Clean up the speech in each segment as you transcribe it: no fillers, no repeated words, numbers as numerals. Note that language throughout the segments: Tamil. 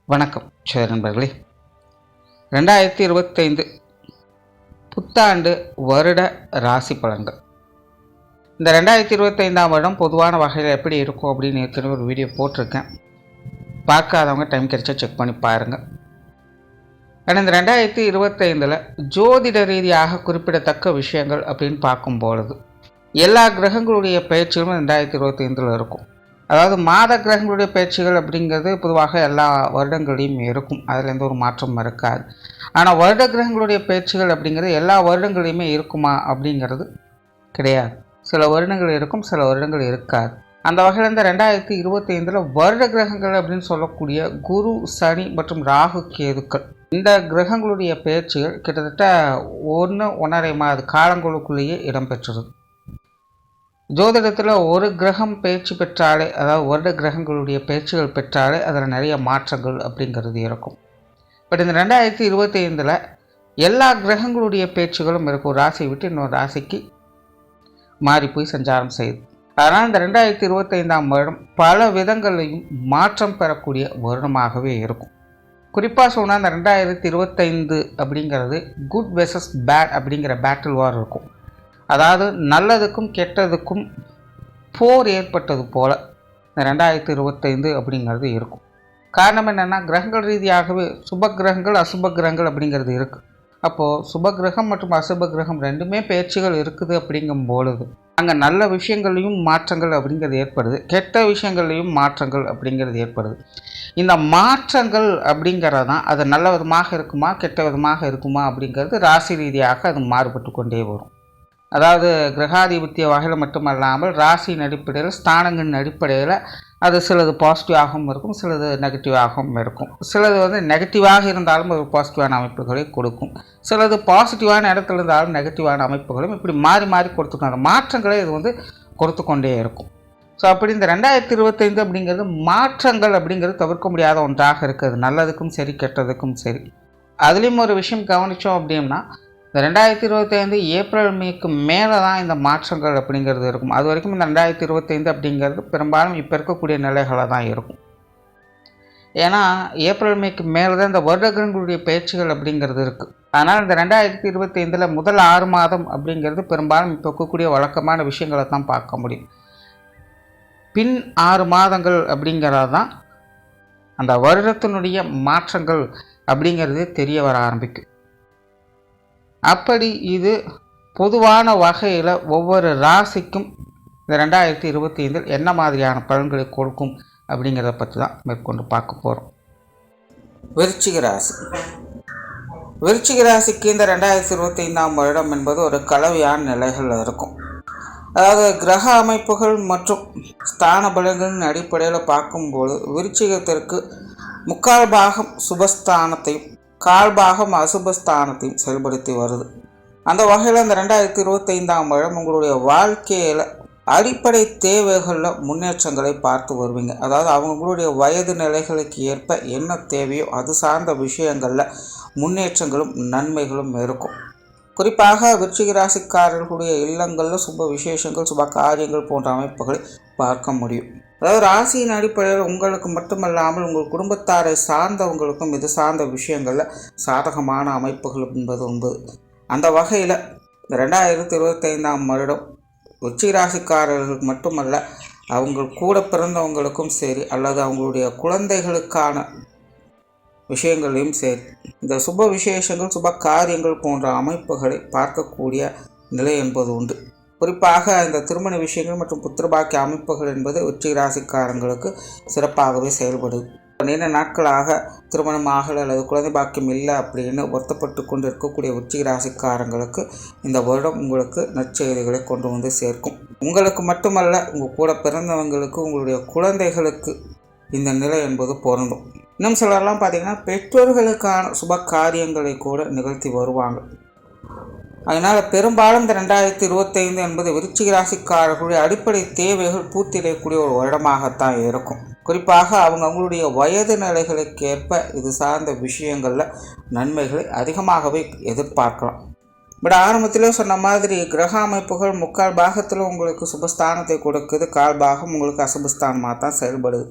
வணக்கம் சரி நண்பர்களே. 2025 புத்தாண்டு வருட ராசி பலன்கள். இந்த 2025ஆம் வருடம் பொதுவான வகையில் எப்படி இருக்கும் அப்படின்னு ஏற்கனவே ஒரு வீடியோ போட்டிருக்கேன். பார்க்காதவங்க டைம் கிடைச்சா செக் பண்ணி பாருங்கள். ஆனால் இந்த 2025 ஜோதிட ரீதியாக குறிப்பிடத்தக்க விஷயங்கள் அப்படின்னு பார்க்கும்பொழுது எல்லா கிரகங்களுடைய பயிற்சிகளும் 2025 இருக்கும். அதாவது மாத கிரகங்களுடைய பயிற்சிகள் அப்படிங்கிறது பொதுவாக எல்லா வருடங்களையும் இருக்கும், அதில் எந்த ஒரு மாற்றமும் இருக்காது. ஆனால் வருட கிரகங்களுடைய பயிற்சிகள் அப்படிங்கிறது எல்லா வருடங்களையுமே இருக்குமா அப்படிங்கிறது கிடையாது. சில வருடங்கள் இருக்கும், சில வருடங்கள் இருக்காது. அந்த வகையில் இந்த 2025 வருட கிரகங்கள் அப்படின்னு சொல்லக்கூடிய குரு, சனி மற்றும் ராகு, கேதுக்கள் இந்த கிரகங்களுடைய பயிற்சிகள் கிட்டத்தட்ட 1.5 மாத காலங்களுக்குள்ளேயே இடம்பெற்றது. ஜோதிடத்தில் ஒரு கிரகம் பயிற்சி பெற்றாலே, அதாவது வருட கிரகங்களுடைய பயிற்சிகள் பெற்றாலே அதில் நிறைய மாற்றங்கள் அப்படிங்கிறது இருக்கும். பட் இந்த 2025 எல்லா கிரகங்களுடைய பயிற்சிகளும் இருக்கும். ஒரு ராசியை விட்டு இன்னொரு ராசிக்கு மாறி போய் சஞ்சாரம் செய்யுது. அதனால் இந்த 2025ஆம் வருடம் பல விதங்களையும் மாற்றம் பெறக்கூடிய வருடமாகவே இருக்கும். குறிப்பாக சொன்னால் இந்த 2025 அப்படிங்கிறது குட் வெர்சஸ் பேட் அப்படிங்கிற பேட்டில் வார் இருக்கும். அதாவது நல்லதுக்கும் கெட்டதுக்கும் போர் ஏற்பட்டது போல் இந்த 2025 அப்படிங்கிறது இருக்கும். காரணம் என்னென்னா, கிரகங்கள் ரீதியாகவே சுப கிரகங்கள் அசுப கிரகங்கள் அப்படிங்கிறது இருக்குது. அப்போது சுப கிரகம் மற்றும் அசுப கிரகம் ரெண்டுமே பயிற்சிகள் இருக்குது. அப்படிங்கும் பொழுது அங்கே நல்ல விஷயங்களையும் மாற்றங்கள் அப்படிங்கிறது ஏற்படுது, கெட்ட விஷயங்களையும் மாற்றங்கள் அப்படிங்கிறது ஏற்படுது. இந்த மாற்றங்கள் அப்படிங்கிறது தான் அது நல்ல விதமாக இருக்குமா கெட்ட விதமாக இருக்குமா அப்படிங்கிறது ராசி ரீதியாக அது மாறுபட்டு கொண்டே வரும். அதாவது கிரகாதிபத்திய வகையில் மட்டுமல்லாமல் ராசியின் அடிப்படையில், ஸ்தானங்களின் அடிப்படையில் அது சிலது பாசிட்டிவாகவும் இருக்கும், சிலது நெகட்டிவாகவும் இருக்கும். சிலது நெகட்டிவாக இருந்தாலும் ஒரு பாசிட்டிவான அமைப்புகளை கொடுக்கும், சிலது பாசிட்டிவான இடத்துல இருந்தாலும் நெகட்டிவான அமைப்புகளும் இப்படி மாறி மாறி கொடுத்துக்கணும். அந்த மாற்றங்களை இது கொடுத்து கொண்டே இருக்கும். ஸோ அப்படி இந்த 2025 அப்படிங்கிறது மாற்றங்கள் அப்படிங்கிறது தவிர்க்க முடியாத ஒன்றாக இருக்குது, நல்லதுக்கும் சரி கெட்டதுக்கும் சரி. அதுலேயும் ஒரு விஷயம் கவனித்தோம் அப்படின்னா, இந்த 2025 ஏப்ரல் மேக்கு மேலே தான் இந்த மாற்றங்கள் அப்படிங்கிறது இருக்கும். அது வரைக்கும் இந்த 2025 அப்படிங்கிறது பெரும்பாலும் இப்போ இருக்கக்கூடிய நிலைகளாக தான் இருக்கும். ஏன்னா ஏப்ரல் மேக்கு மேலே தான் இந்த வருடங்களுடைய பயிற்சிகள் அப்படிங்கிறது இருக்குது. அதனால் இந்த 2025 முதல் 6 மாதம் அப்படிங்கிறது பெரும்பாலும் இப்போ இருக்கக்கூடிய வழக்கமான விஷயங்களை தான் பார்க்க முடியும். பின் 6 மாதங்கள் அப்படிங்கிறது தான் அந்த வருடத்தினுடைய மாற்றங்கள் அப்படிங்கிறது தெரிய வர ஆரம்பிக்கும். அப்படி இது பொதுவான வகையில் ஒவ்வொரு ராசிக்கும் இந்த 2025 என்ன மாதிரியான பலன்களை கொடுக்கும் அப்படிங்கிறத பற்றி தான் மேற்கொண்டு பார்க்க போகிறோம். விருச்சிக ராசி. விருச்சிக ராசிக்கு இந்த 2025ஆம் வருடம் என்பது ஒரு கலவையான நிலைகளில் இருக்கும். அதாவது கிரக அமைப்புகள் மற்றும் ஸ்தான பலன்களின் அடிப்படையில் பார்க்கும்போது விருச்சிகத்திற்கு 3/4 பாகம் சுபஸ்தானத்தையும் 1/4 பாகம் அசுபஸ்தானத்தையும் செயல்படுத்தி வருது. அந்த வகையில் இந்த 2025ஆம் வருடம் உங்களுடைய வாழ்க்கையில் அடிப்படை தேவைகளில் முன்னேற்றங்களை பார்த்து வருவீங்க. அதாவது அவங்களுடைய வயது நிலைகளுக்கு ஏற்ப என்ன தேவையோ அது சார்ந்த விஷயங்களில் முன்னேற்றங்களும் நன்மைகளும் இருக்கும். குறிப்பாக விருச்சிக ராசிக்காரர்களுடைய இல்லங்களில் சுப விசேஷங்கள், சுப காரியங்கள் போன்ற அமைப்புகளை பார்க்க முடியும். அதாவது ராசியின் அடிப்படையில் உங்களுக்கு மட்டுமல்லாமல் உங்கள் குடும்பத்தாரை சார்ந்தவங்களுக்கும் இது சார்ந்த விஷயங்களில் சாதகமான அமைப்புகள் என்பது உண்டு. அந்த வகையில் இந்த 2025ஆம் வருடம் விருச்சிக ராசிக்காரர்களுக்கு மட்டுமல்ல, அவங்க கூட பிறந்தவங்களுக்கும் சரி அல்லது அவங்களுடைய குழந்தைகளுக்கான விஷயங்களையும் சரி இந்த சுப விசேஷங்கள், சுப காரியங்கள் போன்ற அமைப்புகளை பார்க்கக்கூடிய நிலை என்பது உண்டு. குறிப்பாக இந்த திருமண விஷயங்கள் மற்றும் புத்திரபாக்கிய அமைப்புகள் என்பது விருச்சிக ராசிக்காரங்களுக்கு சிறப்பாகவே செயல்படுது. நீண்ட நாட்களாக திருமணமாக அல்லது குழந்தை பாக்கியம் இல்லை அப்படின்னு வருத்தப்பட்டு கொண்டு இருக்கக்கூடிய விருச்சிக ராசிக்காரங்களுக்கு இந்த வருடம் உங்களுக்கு நற்செய்திகளை கொண்டு சேர்க்கும். உங்களுக்கு மட்டுமல்ல, உங்கள் கூட பிறந்தவங்களுக்கு, உங்களுடைய குழந்தைகளுக்கு இந்த நிலை என்பது பொருந்தும். இன்னும் சிலரெல்லாம் பார்த்திங்கன்னா பெற்றோர்களுக்கான சுப காரியங்களை கூட நிகழ்த்தி வருவாங்க. அதனால் பெரும்பாலும் இந்த 2025 என்பது விருச்சிக ராசிக்காரர்களுடைய அடிப்படை தேவைகள் பூர்த்தியடையக்கூடிய ஒரு வருடமாகத்தான் இருக்கும். குறிப்பாக அவங்களுடைய வயது நிலைகளுக்கு ஏற்ப இது சார்ந்த விஷயங்களில் நன்மைகளை அதிகமாகவே எதிர்பார்க்கலாம். பட் ஆரம்பத்திலே சொன்ன மாதிரி கிரக அமைப்புகள் 3/4 பாகத்தில் உங்களுக்கு சுபஸ்தானத்தை கொடுக்குது, 1/4 பாகம் உங்களுக்கு அசுபஸ்தானமாக தான் செயல்படுது.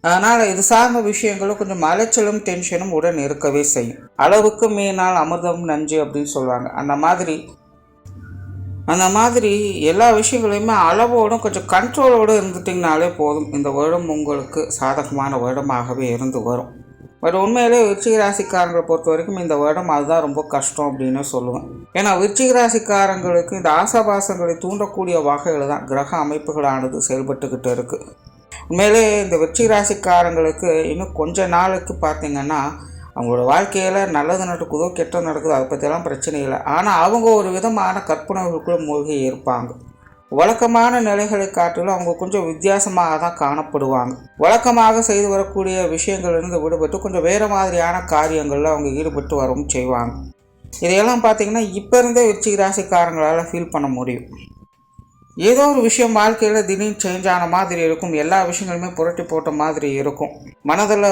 அதனால் இது சார்ந்த விஷயங்களும் கொஞ்சம் அலைச்சலும் டென்ஷனும் உடன் இருக்கவே செய்யும். அளவுக்கு மீறினால் அமிர்தம் நஞ்சு அப்படின்னு சொல்லுவாங்க. அந்த மாதிரி எல்லா விஷயங்களையுமே அளவோடும் கொஞ்சம் கண்ட்ரோலோடு இருந்துட்டிங்கனாலே போதும். இந்த வருடம் உங்களுக்கு சாதகமான வருடமாகவே இருந்து வரும். பட் உண்மையிலே விருச்சிக ராசிக்காரங்களை பொறுத்த வரைக்கும் இந்த வருடம் அதுதான் ரொம்ப கஷ்டம் அப்படின்னு சொல்லுவேன். ஏன்னா விருச்சிக ராசிக்காரங்களுக்கு இந்த ஆசாபாசங்களை தூண்டக்கூடிய வகையில் தான் கிரக அமைப்புகளானது செயல்பட்டுக்கிட்டு இருக்குது. உண்மையிலே இந்த விருச்சிக ராசிக்காரங்களுக்கு இன்னும் கொஞ்ச நாளுக்கு பார்த்திங்கன்னா அவங்களோட வாழ்க்கையில் நல்லது நடக்குதோ கெட்டது நடக்குதோ அதை பற்றியெல்லாம் பிரச்சனை இல்லை. ஆனால் அவங்க ஒரு விதமான கற்பனைகளுக்குள்ளே மூழ்கி இருப்பாங்க. வழக்கமான நிலைகளை காட்டிலும் அவங்க கொஞ்சம் வித்தியாசமாக தான் காணப்படுவாங்க. வழக்கமாக செய்து வரக்கூடிய விஷயங்கள்லேருந்து விடுபட்டு கொஞ்சம் வேறு மாதிரியான காரியங்களில் அவங்க ஈடுபட்டு வரவும் செய்வாங்க. இதையெல்லாம் பார்த்திங்கன்னா இப்போ இருந்தே விருச்சிக ராசிக்காரங்களால் ஃபீல் பண்ண முடியும். ஏதோ ஒரு விஷயம் வாழ்க்கையில் திடீர்னு சேஞ்ச் ஆன மாதிரி இருக்கும். எல்லா விஷயங்களுமே புரட்டி போட்ட மாதிரி இருக்கும். மனதில்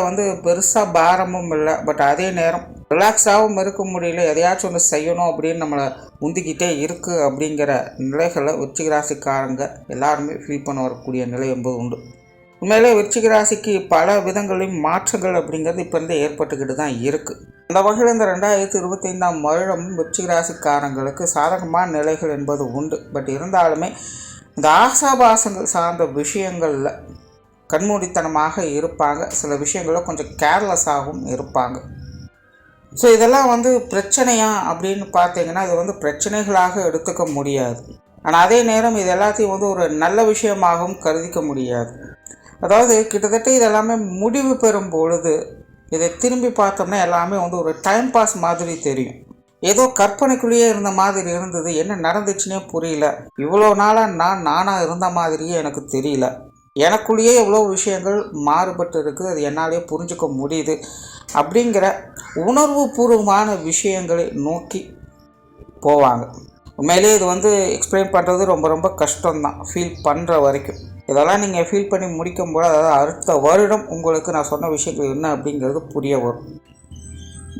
பெருசாக பாரமும் இல்லை. பட் அதே நேரம் ரிலாக்ஸாகவும் இருக்க முடியல. எதையாச்சும் ஒன்று செய்யணும் அப்படின்னு நம்மளை உந்திக்கிட்டே இருக்குது அப்படிங்கிற நிலைகளை விருச்சிக ராசிக்காரங்க எல்லாருமே ஃபீல் பண்ண வரக்கூடிய நிலை என்பது உண்டு. உண்மையிலே விருச்சிக ராசிக்கு பல விதங்களையும் மாற்றங்கள் அப்படிங்கிறது இப்போ இருந்து ஏற்பட்டுக்கிட்டு தான் இருக்குது. அந்த வகையில் இந்த 2025ஆம் வருடம் விருச்சிக ராசிக்காரங்களுக்கு சாதகமான நிலைகள் என்பது உண்டு. பட் இருந்தாலுமே இந்த ஆசாபாசங்கள் சார்ந்த விஷயங்களில் கண்மூடித்தனமாக இருப்பாங்க. சில விஷயங்களில் கொஞ்சம் கேர்லெஸ்ஸாகவும் இருப்பாங்க. ஸோ இதெல்லாம் பிரச்சனையா அப்படின்னு பார்த்தீங்கன்னா இது பிரச்சனைகளாக எடுத்துக்க முடியாது. ஆனால் அதே நேரம் இது எல்லாத்தையும் ஒரு நல்ல விஷயமாகவும் கருதிக்க முடியாது. அதாவது கிட்டத்தட்ட இதெல்லாமே முடிவு பெறும் பொழுது இதை திரும்பி பார்த்தோம்னா எல்லாமே ஒரு டைம் பாஸ் மாதிரி தெரியும். ஏதோ கற்பனைக்குள்ளேயே இருந்த மாதிரி இருந்தது. என்ன நடந்துச்சுன்னே புரியல. இவ்வளோ நாளாக நானாக இருந்த மாதிரியே எனக்கு தெரியல. எனக்குள்ளேயே எவ்வளோ விஷயங்கள் மாறுபட்டு இருக்குது. அது என்னாலேயே புரிஞ்சுக்க முடியுது அப்படிங்கிற உணர்வு பூர்வமான விஷயங்களை நோக்கி போவாங்க. உண்மையிலே இது எக்ஸ்பிளைன் பண்ணுறது ரொம்ப ரொம்ப கஷ்டம்தான் ஃபீல் பண்ணுற வரைக்கும். இதெல்லாம் நீங்கள் ஃபீல் பண்ணி முடிக்கும்போது அதாவது அடுத்த வருடம் உங்களுக்கு நான் சொன்ன விஷயங்கள் என்ன அப்படிங்கிறது புரிய வரும்.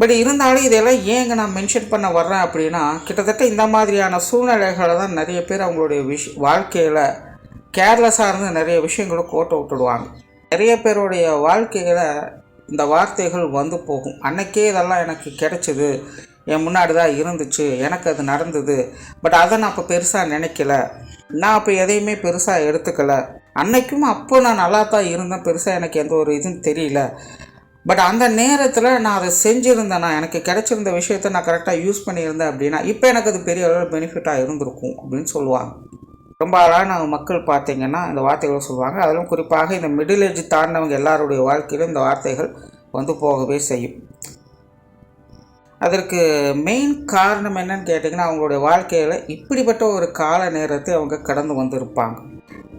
பட் இருந்தாலும் இதெல்லாம் ஏங்க நான் மென்ஷன் பண்ண வர்றேன் அப்படின்னா கிட்டத்தட்ட இந்த மாதிரியான சூழ்நிலைகளை தான் நிறைய பேர் அவங்களுடைய வாழ்க்கையில் கேர்லெஸ்ஸாக இருந்து நிறைய விஷயங்களை கோட்டை விட்டுடுவாங்க. நிறைய பேருடைய வாழ்க்கையில் இந்த வார்த்தைகள் போகும். அன்னைக்கே இதெல்லாம் எனக்கு கிடைச்சிது, என் முன்னாடி தான் இருந்துச்சு, எனக்கு அது நடந்தது, பட் அதை நான் அப்போ பெருசாக நினைக்கல, நான் அப்போ எதையுமே பெருசாக எடுத்துக்கலை, அன்னைக்கும் அப்போ நான் நல்லா தான் இருந்தேன், பெருசாக எனக்கு எந்த ஒரு இதுவும் தெரியல, பட் அந்த நேரத்தில் நான் அதை செஞ்சுருந்தேன்னா எனக்கு கிடைச்சிருந்த விஷயத்த நான் கரெக்டாக யூஸ் பண்ணியிருந்தேன் அப்படின்னா இப்போ எனக்கு அது பெரிய அளவில் பெனிஃபிட்டாக இருந்திருக்கும் அப்படின்னு சொல்லுவாங்க. ரொம்ப அழகான மக்கள் பார்த்திங்கன்னா இந்த வார்த்தைகளை சொல்லுவாங்க. அதிலும் குறிப்பாக இந்த மிடில் ஏஜ் தாண்டினவங்க எல்லாருடைய வாழ்க்கையிலும் இந்த வார்த்தைகள் போகவே செய்யும். அதற்கு மெயின் காரணம் என்னன்னு கேட்டிங்கன்னா அவங்களுடைய வாழ்க்கையில் இப்படிப்பட்ட ஒரு கால நேரத்தை அவங்க கடந்து வந்திருப்பாங்க.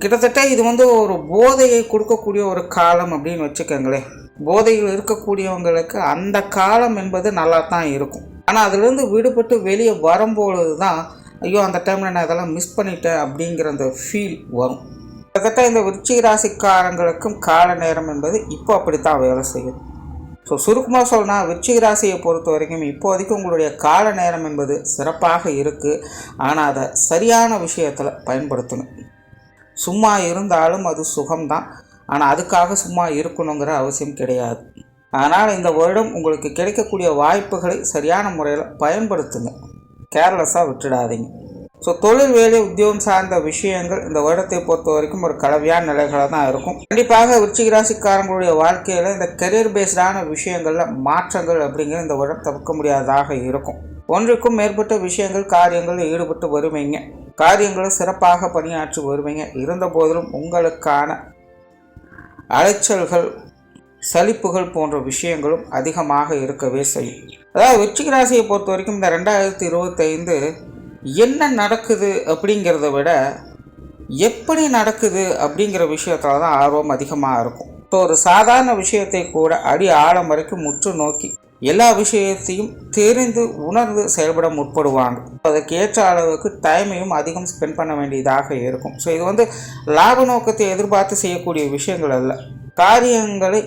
கிட்டத்தட்ட இது ஒரு போதையை கொடுக்கக்கூடிய ஒரு காலம் அப்படின்னு வச்சுக்கோங்களேன். போதையில் இருக்கக்கூடியவங்களுக்கு அந்த காலம் என்பது நல்லா தான் இருக்கும். ஆனால் அதிலிருந்து விடுபட்டு வெளியே வரும்பொழுது தான் ஐயோ அந்த டைமில் நான் இதெல்லாம் மிஸ் பண்ணிட்டேன் அப்படிங்கிற அந்த ஃபீல் வரும். கிட்டத்தட்ட இந்த விருச்சிக ராசிக்காரங்களுக்கும் கால நேரம் என்பது இப்போ அப்படித்தான் வேலை செய்யுது. ஸோ சுருக்கமாக சொல்லணும்னா விருச்சிக ராசியை பொறுத்த வரைக்கும் இப்போதைக்கு உங்களுடைய கால நேரம் என்பது சிறப்பாக இருக்குது. ஆனால் அதை சரியான விஷயத்தில் பயன்படுத்தணும். சும்மா இருந்தாலும் அது சுகம்தான். ஆனால் அதுக்காக சும்மா இருக்கணுங்கிற அவசியம் கிடையாது. அதனால் இந்த வருடம் உங்களுக்கு கிடைக்கக்கூடிய வாய்ப்புகளை சரியான முறையில் பயன்படுத்துங்க. கேர்லெஸ்ஸாக விட்டுடாதீங்க. ஸோ தொழில், வேலை, உத்தியோகம் சார்ந்த விஷயங்கள் இந்த வருடத்தை பொறுத்த வரைக்கும் ஒரு கலவையான நிலைகளாக தான் இருக்கும். கண்டிப்பாக விருச்சிக ராசிக்காரங்களுடைய வாழ்க்கையில் இந்த கெரியர் பேஸ்டான விஷயங்களில் மாற்றங்கள் அப்படிங்கிற இந்த வருடம் தவிர்க்க முடியாததாக இருக்கும். ஒன்றுக்கும் மேற்பட்ட விஷயங்கள் காரியங்களில் ஈடுபட்டு வருவீங்க. காரியங்களை சிறப்பாக பணியாற்றி வருவீங்க. இருந்த போதிலும் உங்களுக்கான அலைச்சல்கள், சலிப்புகள் போன்ற விஷயங்களும் அதிகமாக இருக்கவே செய்யும். அதாவது விருச்சிக ராசியை பொறுத்த வரைக்கும் இந்த 2025 என்ன நடக்குது அப்படிங்கிறத விட எப்படி நடக்குது அப்படிங்கிற விஷயத்துல தான் ஆர்வம் அதிகமாக இருக்கும். ஸோ ஒரு சாதாரண விஷயத்தை கூட அடி ஆழம் வரைக்கும் முற்று நோக்கி எல்லா விஷயத்தையும் தெரிந்து உணர்ந்து செயல்பட முற்படுவாங்க. அதுக்கு ஏற்ற அளவுக்கு டைமையும் அதிகம் ஸ்பெண்ட் பண்ண வேண்டியதாக இருக்கும். ஸோ இது லாப நோக்கத்தை எதிர்பார்த்து செய்யக்கூடிய விஷயங்கள் அல்ல. காரியங்களை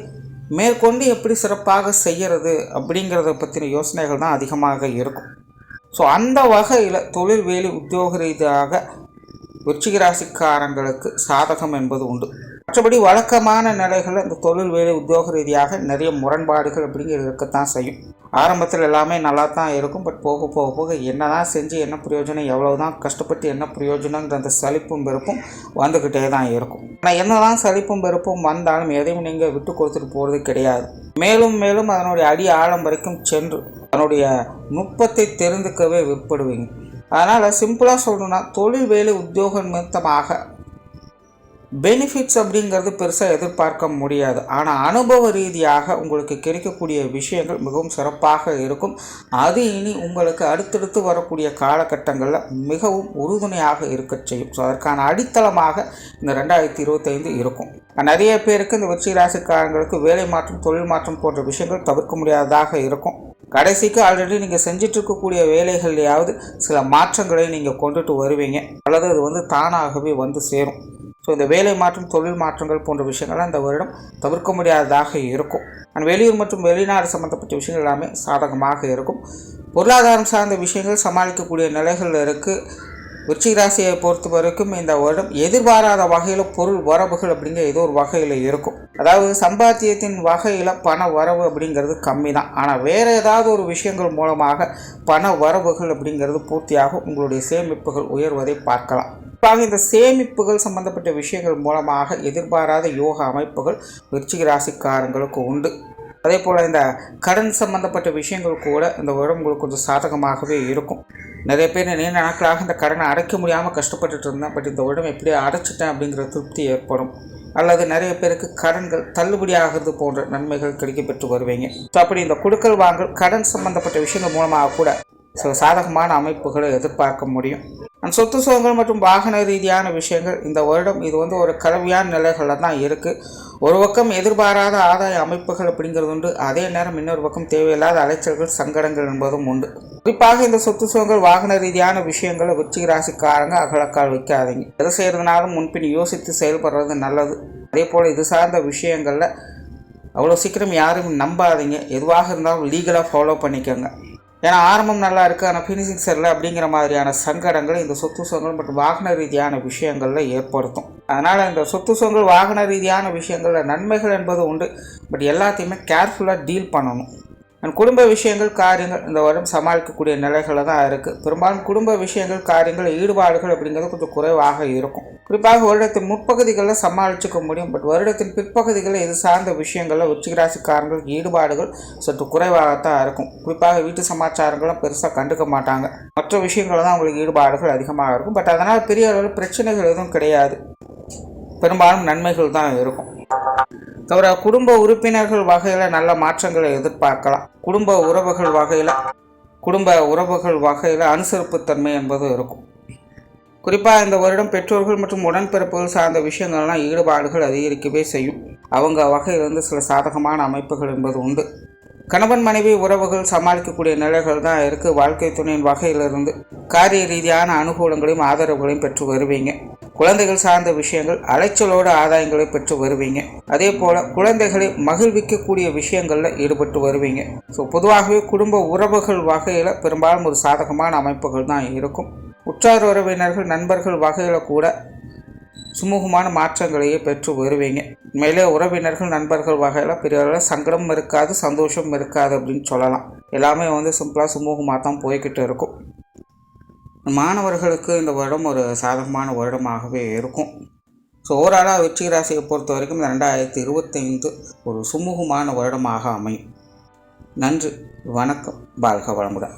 மேற்கொண்டு எப்படி சிறப்பாக செய்கிறது அப்படிங்கிறத பற்றின யோசனைகள் தான் அதிகமாக இருக்கும். ஸோ அந்த வகையில் தொழில், வேலை, உத்தியோக ரீதியாக விருச்சிக ராசிக்காரங்களுக்கு சாதகம் என்பது உண்டு. மற்றபடி வழக்கமான நிலைகளில் இந்த தொழில் வேலை உத்தியோக ரீதியாக நிறைய முரண்பாடுகள் அப்படிங்கிறது இருக்கத்தான் செய்யும். ஆரம்பத்தில் எல்லாமே நல்லா தான் இருக்கும். பட் போக போக போக என்ன தான் செஞ்சு என்ன பிரயோஜனம், எவ்வளோ தான் கஷ்டப்பட்டு என்ன பிரயோஜனங்கிற அந்த சலிப்பும் வெறுப்பும் வந்துக்கிட்டே தான் இருக்கும். ஆனால் என்ன தான் சலிப்பும் வெறுப்பும் வந்தாலும் எதையும் நீங்கள் விட்டு கொடுத்துட்டு போகிறது கிடையாது. மேலும் மேலும் அதனுடைய அடி ஆழம் வரைக்கும் சென்று அதனுடைய நுட்பத்தை தெரிந்துக்கவே விற்படுவீங்க. அதனால் சிம்பிளாக சொல்லணும்னா தொழில் வேலை உத்தியோக நிமித்தமாக பெனிஃபிட்ஸ் அப்படிங்கிறது பெருசாக எதிர்பார்க்க முடியாது. ஆனால் அனுபவ ரீதியாக உங்களுக்கு கிடைக்கக்கூடிய விஷயங்கள் மிகவும் சிறப்பாக இருக்கும். அது இனி உங்களுக்கு அடுத்தடுத்து வரக்கூடிய காலகட்டங்களில் மிகவும் உறுதுணையாக இருக்க செய்யும். ஸோ அதற்கான அடித்தளமாக இந்த 2025 இருக்கும். நிறைய பேருக்கு இந்த விருச்சிக ராசிக்காரங்களுக்கு வேலை மாற்றம், தொழில் மாற்றம் போன்ற விஷயங்கள் தவிர்க்க முடியாததாக இருக்கும். கடைசிக்கு ஆல்ரெடி நீங்கள் செஞ்சுட்டு இருக்கக்கூடிய வேலைகள்லையாவது சில மாற்றங்களை நீங்கள் கொண்டுட்டு வருவீங்க, அல்லது அது தானாகவே வந்து சேரும். ஸோ இந்த வேலை மாற்றம், தொழில் மாற்றங்கள் போன்ற விஷயங்கள்லாம் இந்த வருடம் தவிர்க்க முடியாததாக இருக்கும். ஆனால் வெளியூர் மற்றும் வெளிநாடு சம்மந்தப்பட்ட விஷயங்கள் எல்லாமே சாதகமாக இருக்கும். பொருளாதாரம் சார்ந்த விஷயங்கள் சமாளிக்கக்கூடிய நிலைகள் இருக்குது. விருச்சிக ராசியை பொறுத்த வரைக்கும் இந்த வருடம் எதிர்பாராத வகையில் பொருள் வரவுகள் அப்படிங்கிற ஏதோ ஒரு வகையில் இருக்கும். அதாவது சம்பாத்தியத்தின் வகையில் பண வரவு அப்படிங்கிறது கம்மி தான். ஆனால் வேறு ஏதாவது ஒரு விஷயங்கள் மூலமாக பண வரவுகள் அப்படிங்கிறது பூர்த்தியாக உங்களுடைய சேமிப்புகள் உயர்வதை பார்க்கலாம். இந்த சேமிப்புகள் சம்பந்தப்பட்ட விஷயங்கள் மூலமாக எதிர்பாராத யோக அமைப்புகள் விருச்சிக ராசிக்காரங்களுக்கு உண்டு. அதே போல் இந்த கடன் சம்பந்தப்பட்ட விஷயங்கள் கூட இந்த வருடம் உங்களுக்கு கொஞ்சம் சாதகமாகவே இருக்கும். நிறைய பேர் நீண்ட நாட்களாக இந்த கடனை அடைக்க முடியாமல் கஷ்டப்பட்டுட்டு இருந்தேன், பட் இந்த வருடம் எப்படியோ அடைச்சிட்டேன் அப்படிங்கிற திருப்தி ஏற்படும். அல்லது நிறைய பேருக்கு கடன்கள் தள்ளுபடி ஆகிறது போன்ற நன்மைகள் கிடைக்கப்பெற்று வருவீங்க. ஸோ அப்படி இந்த கொடுக்கல் வாங்கல் கடன் சம்பந்தப்பட்ட விஷயங்கள் மூலமாக கூட சில சாதகமான அமைப்புகளை எதிர்பார்க்க முடியும். சொத்து சுகங்கள் மற்றும் வாகன ரீதியான விஷயங்கள் இந்த வருடம் இது ஒரு கலவையான நிலைகளில் தான் இருக்குது. ஒரு பக்கம் எதிர்பாராத ஆதாய அமைப்புகள் அப்படிங்கிறது உண்டு. அதே நேரம் இன்னொரு பக்கம் தேவையில்லாத அலைச்சல்கள், சங்கடங்கள் என்பதும் உண்டு. குறிப்பாக இந்த சொத்து சுகங்கள் வாகன ரீதியான விஷயங்களை விருச்சிக ராசிக்காரங்க அகலக்கால் வைக்காதீங்க. எது செய்கிறதுனாலும் முன்பின் யோசித்து செயல்படுறது நல்லது. அதே போல் இது சார்ந்த விஷயங்களில் அவ்வளோ சீக்கிரம் யாரும் நம்பாதீங்க. எதுவாக இருந்தாலும் லீகலாக ஃபாலோ பண்ணிக்கோங்க. ஏன்னா ஆரம்பம் நல்லா இருக்குது, ஆனால் ஃபினிஷிங் சரியில்லை அப்படிங்கிற மாதிரியான சங்கடங்கள் இந்த சொத்து சுகங்கள் மற்றும் வாகன ரீதியான விஷயங்களில் ஏற்படுத்தும். அதனால் இந்த சொத்து சுகங்கள் வாகன ரீதியான விஷயங்களில் நன்மைகள் என்பது உண்டு. பட் எல்லாத்தையுமே கேர்ஃபுல்லாக டீல் பண்ணணும். குடும்ப விஷயங்கள், காரியங்கள் இந்த வருடம் சமாளிக்கக்கூடிய நிலைகளில் தான் இருக்குது. பெரும்பாலும் குடும்ப விஷயங்கள், காரியங்கள், ஈடுபாடுகள் அப்படிங்கிறது கொஞ்சம் குறைவாக இருக்கும். குறிப்பாக வருடத்தின் முற்பகுதிகளில் சமாளிச்சுக்க முடியும். பட் வருடத்தின் பிற்பகுதிகளில் இது சார்ந்த விஷயங்களில் விருச்சிக ராசிக்காரங்களுக்கு ஈடுபாடுகள் சற்று குறைவாகத்தான் இருக்கும். குறிப்பாக வீட்டு சமாச்சாரங்களும் பெருசாக கண்டுக்க மாட்டாங்க. மற்ற விஷயங்கள் தான் அவங்களுக்கு ஈடுபாடுகள் அதிகமாக இருக்கும். பட் அதனால் பெரிய அளவில் பிரச்சனைகள் எதுவும் கிடையாது. பெரும்பாலும் நன்மைகள் தான் இருக்கும். தவிர குடும்ப உறுப்பினர்கள் வகையில் நல்ல மாற்றங்களை எதிர்பார்க்கலாம். குடும்ப உறவுகள் வகையில் அனுசரிப்புத்தன்மை என்பது இருக்கும். குறிப்பாக இந்த வருடம் பெற்றோர்கள் மற்றும் உடன்பிறப்புகள் சார்ந்த விஷயங்கள்லாம் ஈடுபாடுகள் அதிகரிக்கவே செய்யும். அவங்க வகையிலிருந்து சில சாதகமான அமைப்புகள் என்பது உண்டு. கணவன் மனைவி உறவுகள் சமாளிக்கக்கூடிய நிலைகள் தான் இருக்குது. வாழ்க்கை துணையின் வகையிலிருந்து காரிய ரீதியான அனுகூலங்களையும் ஆதரவுகளையும் பெற்று வருவீங்க. குழந்தைகள் சார்ந்த விஷயங்கள் அலைச்சலோடு ஆதாயங்களை பெற்று வருவீங்க. அதே போல் குழந்தைகளை மகிழ்விக்கக்கூடிய விஷயங்களில் ஈடுபட்டு வருவீங்க. ஸோ பொதுவாகவே குடும்ப உறவுகள் வகையில் பெரும்பாலும் ஒரு சாதகமான அமைப்புகள் தான் இருக்கும். உற்றார் உறவினர்கள், நண்பர்கள் வகையில் கூட சுமூகமான மாற்றங்களையே பெற்று வருவீங்க. மேலே உறவினர்கள், நண்பர்கள் வகையில் பெரிய அளவில் சங்கடமும் இருக்காது, சந்தோஷமும் இருக்காது அப்படின்னு சொல்லலாம். எல்லாமே சிம்பிளாக சுமூகமாக தான் போய்கிட்டு இருக்கும். மாணவர்களுக்கு இந்த வருடம் ஒரு சாதகமான வருடமாகவே இருக்கும். ஸோ ஓவராலாக விருச்சிக ராசியை பொறுத்த வரைக்கும் இந்த 2025 ஒரு சுமூகமான வருடமாக அமையும். நன்றி, வணக்கம், வாழ்க வளமுடன்.